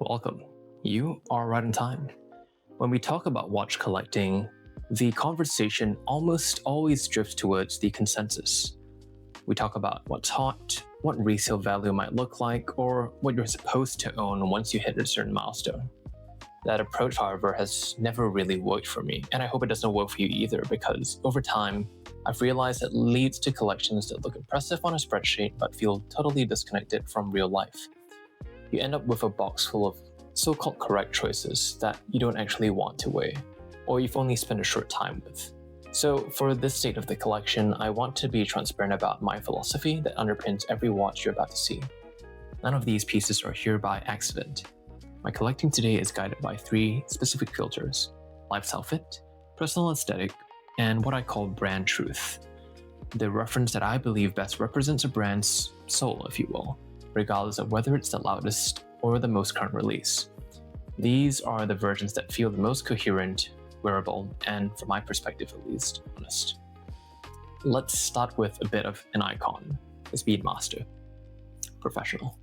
Welcome. You are right on time. When we talk about watch collecting, the conversation almost always drifts towards the consensus. We talk about what's hot, what resale value might look like, or what you're supposed to own once you hit a certain milestone. That approach, however, has never really worked for me, and I hope it doesn't work for you either, because over time, I've realized it leads to collections that look impressive on a spreadsheet but feel totally disconnected from real life. You end up with a box full of so-called correct choices that you don't actually want to weigh, or you've only spent a short time with. So for this state of the collection, I want to be transparent about my philosophy that underpins every watch you're about to see. None of these pieces are here by accident. My collecting today is guided by three specific filters: lifestyle fit, personal aesthetic, and what I call brand truth. The reference that I believe best represents a brand's soul, if you will, regardless of whether it's the loudest or the most current release. These are the versions that feel the most coherent, wearable, and from my perspective at least, honest. Let's start with a bit of an icon, the Speedmaster Professional.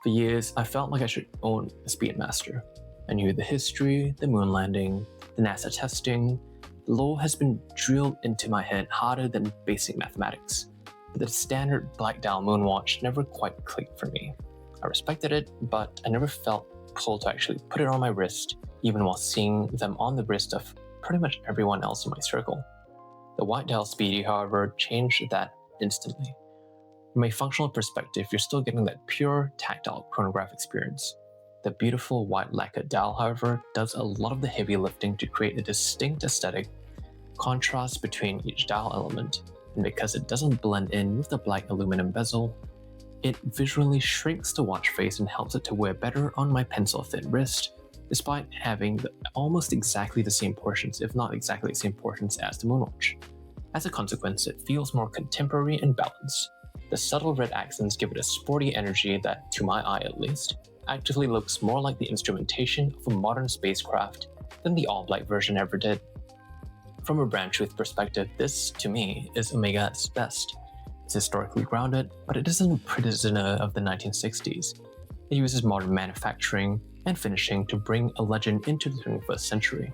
For years, I felt like I should own a Speedmaster. I knew the history, the moon landing, the NASA testing. The lore has been drilled into my head harder than basic mathematics. But the standard black dial moon watch never quite clicked for me. I respected it, but I never felt pulled to actually put it on my wrist, even while seeing them on the wrist of pretty much everyone else in my circle. The white dial Speedy, however, changed that instantly. From a functional perspective, you're still getting that pure tactile chronograph experience. The beautiful white lacquered dial, however, does a lot of the heavy lifting to create a distinct aesthetic contrast between each dial element, and because it doesn't blend in with the black aluminum bezel, it visually shrinks the watch face and helps it to wear better on my pencil-thin wrist, despite having almost exactly the same portions, if not exactly the same portions as the Moonwatch. As a consequence, it feels more contemporary and balanced. The subtle red accents give it a sporty energy that, to my eye at least, actively looks more like the instrumentation of a modern spacecraft than the all-black version ever did. From a brand truth perspective, this, to me, is Omega at its best. It's historically grounded, but it isn't a prisoner of the 1960s. It uses modern manufacturing and finishing to bring a legend into the 21st century.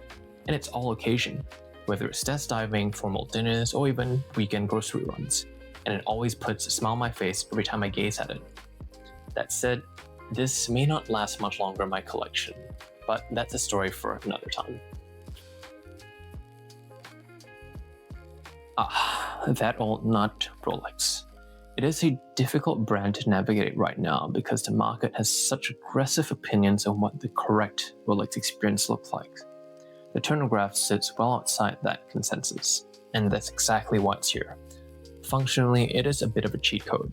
And it's all occasion, whether it's desk diving, formal dinners, or even weekend grocery runs. And it always puts a smile on my face every time I gaze at it. That said, this may not last much longer in my collection, but that's a story for another time. That old nut, Rolex. It is a difficult brand to navigate right now because the market has such aggressive opinions on what the correct Rolex experience looks like. The Turn-O-Graph sits well outside that consensus, and that's exactly why it's here. Functionally, it is a bit of a cheat code.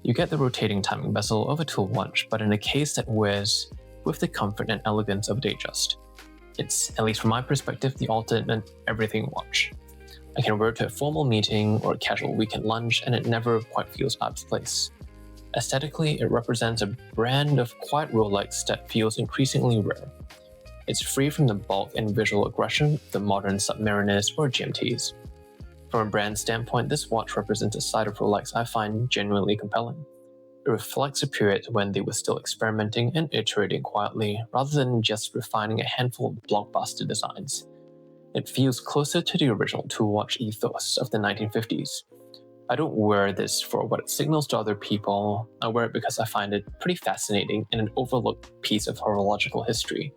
You get the rotating timing bezel of a tool watch, but in a case that wears with the comfort and elegance of a Datejust. It's, at least from my perspective, the ultimate everything watch. I can wear it to a formal meeting or a casual weekend lunch, and it never quite feels out of place. Aesthetically, it represents a brand of quiet Rolex that feels increasingly rare. It's free from the bulk and visual aggression of the modern Submariners or GMTs. From a brand standpoint, this watch represents a side of Rolex I find genuinely compelling. It reflects a period when they were still experimenting and iterating quietly, rather than just refining a handful of blockbuster designs. It feels closer to the original tool watch ethos of the 1950s. I don't wear this for what it signals to other people. I wear it because I find it pretty fascinating and an overlooked piece of horological history,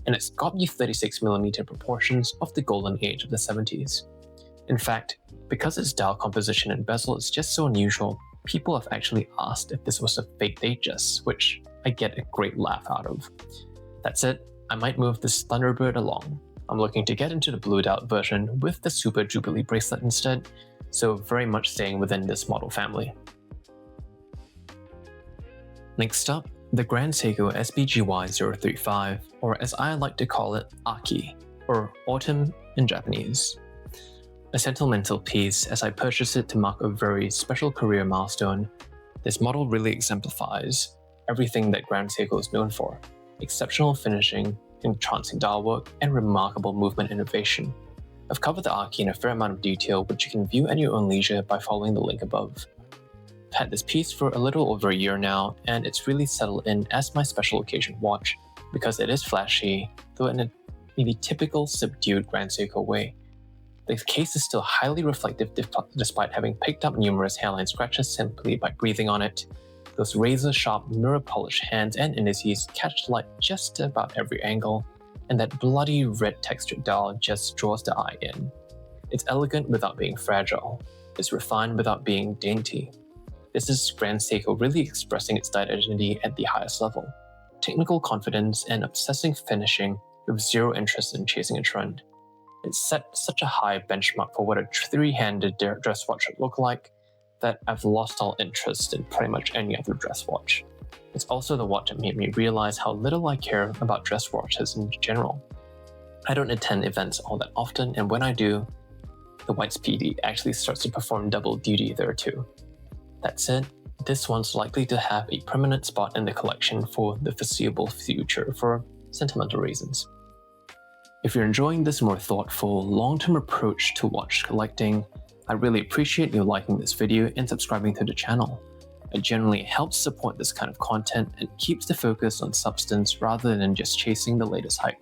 and it's got the 36mm proportions of the golden age of the 70s. In fact, because its dial composition and bezel is just so unusual, people have actually asked if this was a fake Datejust, which I get a great laugh out of. That said, I might move this Thunderbird along. I'm looking to get into the blued out version with the Super Jubilee bracelet instead, so very much staying within this model family. Next up, the Grand Seiko SBGY035, or as I like to call it, Aki, or Autumn in Japanese. A sentimental piece as I purchased it to mark a very special career milestone, this model really exemplifies everything that Grand Seiko is known for: exceptional finishing, entrancing dial work, and remarkable movement innovation. I've covered the Aki in a fair amount of detail, which you can view at your own leisure by following the link above. had this piece for a little over a year now, and it's really settled in as my special occasion watch because it is flashy, though in a maybe typical subdued Grand Seiko way. The case is still highly reflective despite having picked up numerous hairline scratches simply by breathing on it. Those razor-sharp mirror-polished hands and indices catch light just about every angle, and that bloody red textured dial just draws the eye in. It's elegant without being fragile. It's refined without being dainty. This is Grand Seiko really expressing its style identity at the highest level. Technical confidence and obsessing finishing with zero interest in chasing a trend. It set such a high benchmark for what a three-handed dress watch should look like that I've lost all interest in pretty much any other dress watch. It's also the watch that made me realize how little I care about dress watches in general. I don't attend events all that often, and when I do, the white Speedy actually starts to perform double duty there too. That said, this one's likely to have a permanent spot in the collection for the foreseeable future for sentimental reasons. If you're enjoying this more thoughtful, long-term approach to watch collecting, I really appreciate you liking this video and subscribing to the channel. It generally helps support this kind of content and keeps the focus on substance rather than just chasing the latest hype.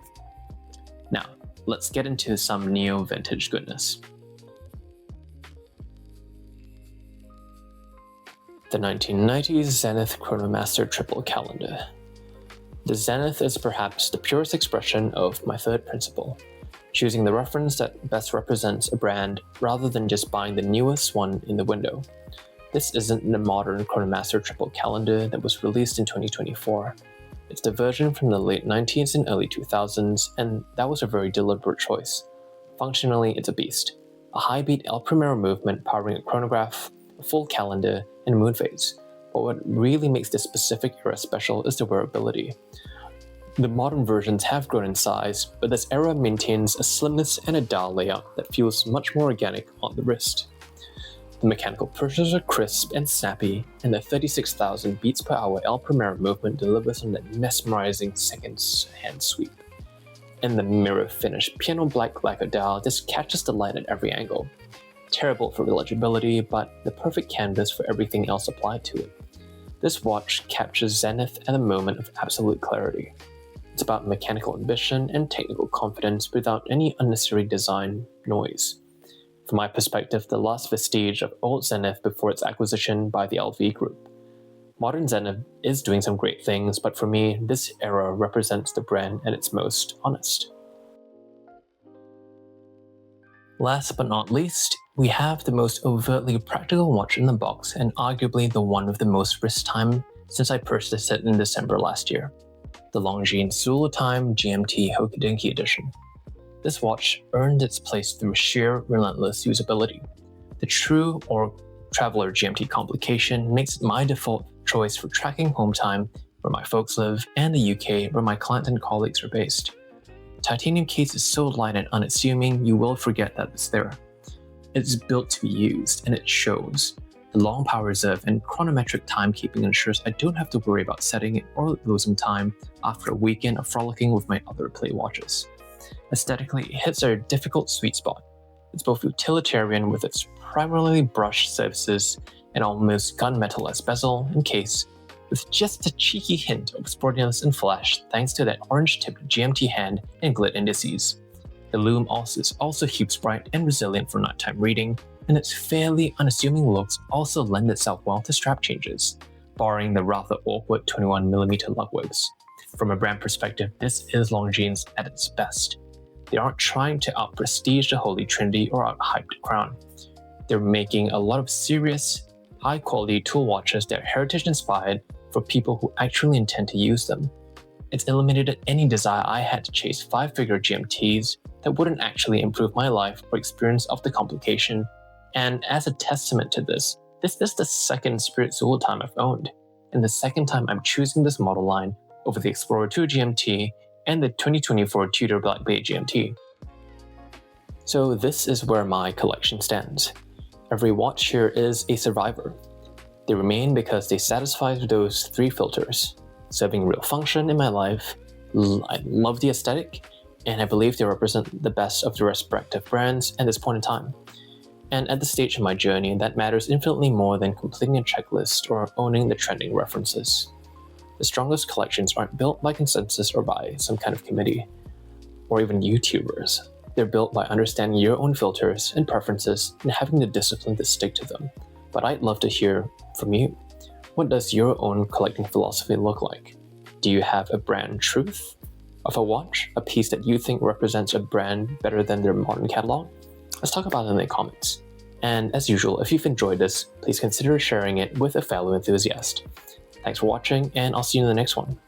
Now, let's get into some neo-vintage goodness. The 1990s Zenith Chronomaster Triple Calendar. The Zenith is perhaps the purest expression of my third principle, choosing the reference that best represents a brand rather than just buying the newest one in the window. This isn't the modern Chronomaster Triple Calendar that was released in 2024. It's the version from the late 90s and early 2000s, and that was a very deliberate choice. Functionally, it's a beast. A high-beat El Primero movement powering a chronograph, a full calendar, and moon phase. But what really makes this specific era special is the wearability. The modern versions have grown in size, but this era maintains a slimness and a dial layout that feels much more organic on the wrist. The mechanical pushes are crisp and snappy, and the 36,000 beats per hour El Primero movement delivers on that mesmerizing second hand sweep. And the mirror-finished piano black lacquer dial just catches the light at every angle. Terrible for legibility, but the perfect canvas for everything else applied to it. This watch captures Zenith at a moment of absolute clarity. It's about mechanical ambition and technical confidence without any unnecessary design noise. From my perspective, the last vestige of old Zenith before its acquisition by the LV Group. Modern Zenith is doing some great things, but for me, this era represents the brand at its most honest. Last but not least, we have the most overtly practical watch in the box and arguably the one with the most wrist time since I purchased it in December last year. The Longines Zulu Time GMT Hodinkee edition. This watch earned its place through sheer relentless usability. The true or traveler GMT complication makes it my default choice for tracking home time where my folks live and the UK where my clients and colleagues are based. The titanium case is so light and unassuming you will forget that it's there. It's built to be used and it shows. The long power reserve and chronometric timekeeping ensures I don't have to worry about setting it or losing time after a weekend of frolicking with my other play watches. Aesthetically, it hits a difficult sweet spot. It's both utilitarian with its primarily brushed surfaces and almost gunmetal-esque bezel and case, with just a cheeky hint of sportiness and flash thanks to that orange-tipped GMT hand and glit indices. The lume is also hughes bright and resilient for nighttime reading, and its fairly unassuming looks also lend itself well to strap changes, barring the rather awkward 21mm lug whips. From a brand perspective, this is Longines at its best. They aren't trying to out-prestige the wholly trendy or out-hyped crown. They're making a lot of serious, high-quality tool watches that are heritage-inspired for people who actually intend to use them. It's eliminated any desire I had to chase 5-figure GMTs that wouldn't actually improve my life or experience of the complication, and as a testament to this is the second Spirit Zulu Time I've owned, and the second time I'm choosing this model line over the Explorer 2 GMT and the 2024 Tudor Black Bay GMT. So this is where my collection stands. Every watch here is a survivor. They remain because they satisfy those 3 filters, serving real function in my life, I love the aesthetic, and I believe they represent the best of the respective brands at this point in time. And at this stage in my journey, that matters infinitely more than completing a checklist or owning the trending references. The strongest collections aren't built by consensus or by some kind of committee, or even YouTubers. They're built by understanding your own filters and preferences and having the discipline to stick to them. But I'd love to hear from you. What does your own collecting philosophy look like? Do you have a brand truth of a watch, a piece that you think represents a brand better than their modern catalog? Let's talk about it in the comments. And as usual, if you've enjoyed this, please consider sharing it with a fellow enthusiast. Thanks for watching, and I'll see you in the next one.